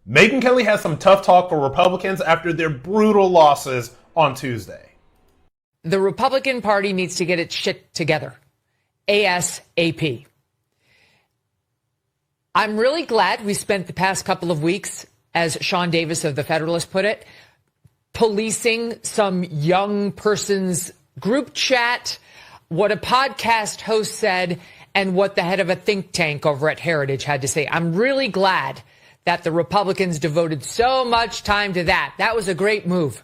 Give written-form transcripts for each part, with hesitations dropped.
Megyn Kelly has some tough talk for Republicans after their brutal losses on Tuesday. The Republican Party needs to get its shit together. ASAP. I'm really glad we spent the past couple of weeks, as Sean Davis of The Federalist put it, policing some young person's group chat, what a podcast host said, and what the head of a think tank over at Heritage had to say. I'm really glad that the Republicans devoted so much time to that. That was a great move.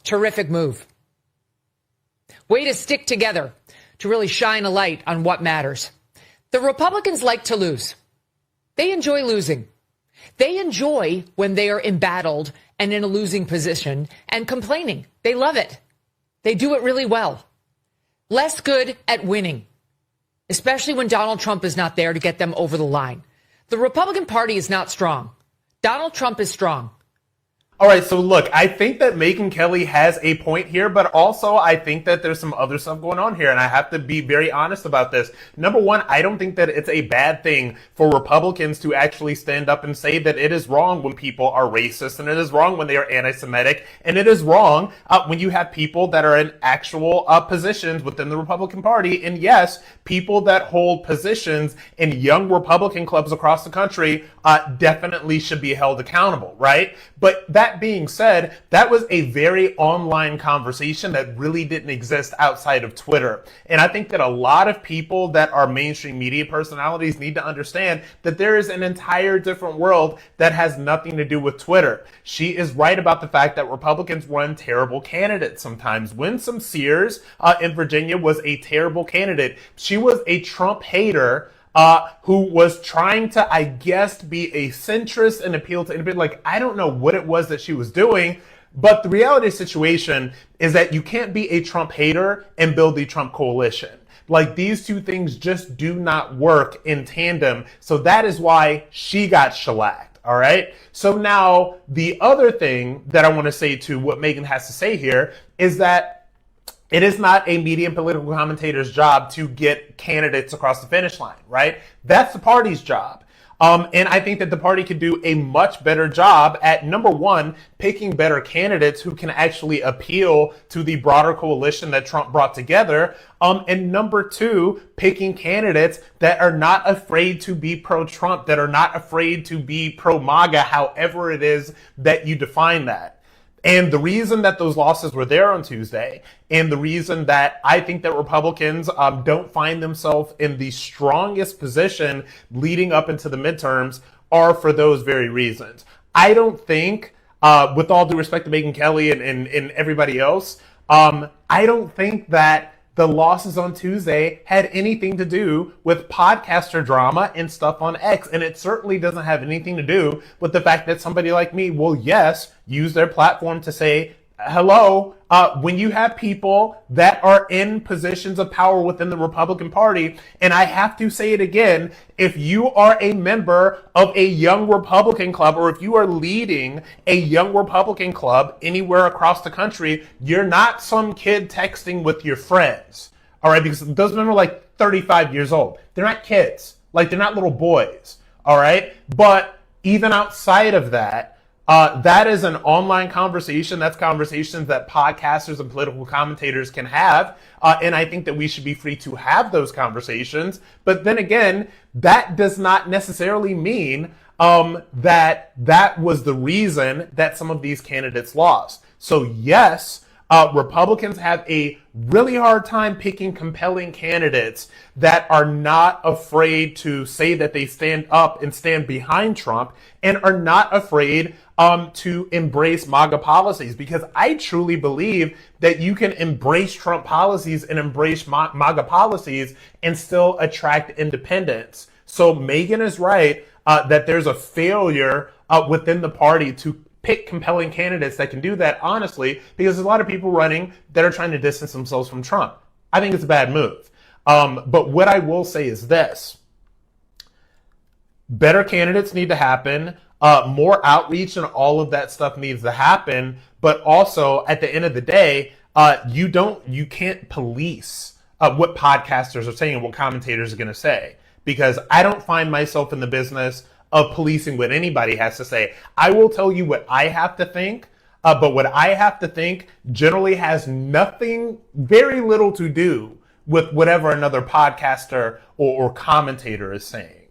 Terrific move. Way to stick together, to really shine a light on what matters. The Republicans like to lose. They enjoy losing. They enjoy when they are embattled and in a losing position and complaining. They love it. They do it really well. Less good at winning, especially when Donald Trump is not there to get them over the line. The Republican Party is not strong. Donald Trump is strong. All right, so look, I think that Megyn Kelly has a point here, but also I think that there's some other stuff going on here, and I have to be very honest about this. Number one, I don't think that it's a bad thing for Republicans to actually stand up and say that it is wrong when people are racist, and it is wrong when they are anti-Semitic, and it is wrong when you have people that are in actual positions within the Republican Party. And yes, people that hold positions in young Republican clubs across the country definitely should be held accountable, right? But that being said, that was a very online conversation that really didn't exist outside of Twitter. And I think that a lot of people that are mainstream media personalities need to understand that there is an entire different world that has nothing to do with Twitter. She is right about the fact that Republicans run terrible candidates sometimes. Winsome Sears in Virginia was a terrible candidate. She was a Trump hater who was trying to, I guess, be a centrist and appeal to anybody. Like, I don't know what it was that she was doing, but the reality of the situation is that you can't be a Trump hater and build the Trump coalition. Like, these two things just do not work in tandem. So that is why she got shellacked. All right. So now the other thing that I want to say to what Megyn has to say here is that it is not a media and political commentator's job to get candidates across the finish line, right? That's the party's job. And I think that the party could do a much better job at, number one, picking better candidates who can actually appeal to the broader coalition that Trump brought together. And number two, picking candidates that are not afraid to be pro-Trump, that are not afraid to be pro-MAGA, however it is that you define that. And the reason that those losses were there on Tuesday, and the reason that I think that Republicans don't find themselves in the strongest position leading up into the midterms are for those very reasons. I don't think, with all due respect to Megyn Kelly and everybody else, I don't think that the losses on Tuesday had anything to do with podcaster drama and stuff on X. And it certainly doesn't have anything to do with the fact that somebody like me will, yes, use their platform to say, hello, when you have people that are in positions of power within the Republican Party, and I have to say it again, if you are a member of a young Republican club, or if you are leading a young Republican club anywhere across the country, you're not some kid texting with your friends, all right? Because those men are like 35 years old. They're not kids. Like, they're not little boys, all right? But even outside of that, that is an online conversation. That's conversations that podcasters and political commentators can have. And I think that we should be free to have those conversations. But then again, that does not necessarily mean that was the reason that some of these candidates lost. So yes, Republicans have a really hard time picking compelling candidates that are not afraid to say that they stand up and stand behind Trump and are not afraid to embrace MAGA policies, because I truly believe that you can embrace Trump policies and embrace MAGA policies and still attract independents. So Megyn is right that there's a failure within the party to pick compelling candidates that can do that, honestly, because there's a lot of people running that are trying to distance themselves from Trump. I think it's a bad move. But what I will say is this. Better candidates need to happen. More outreach and all of that stuff needs to happen. But also, at the end of the day, you can't police what podcasters are saying and what commentators are going to say. Because I don't find myself in the business of policing what anybody has to say. I will tell you what I have to think, but what I have to think generally has nothing, very little to do with whatever another podcaster or commentator is saying.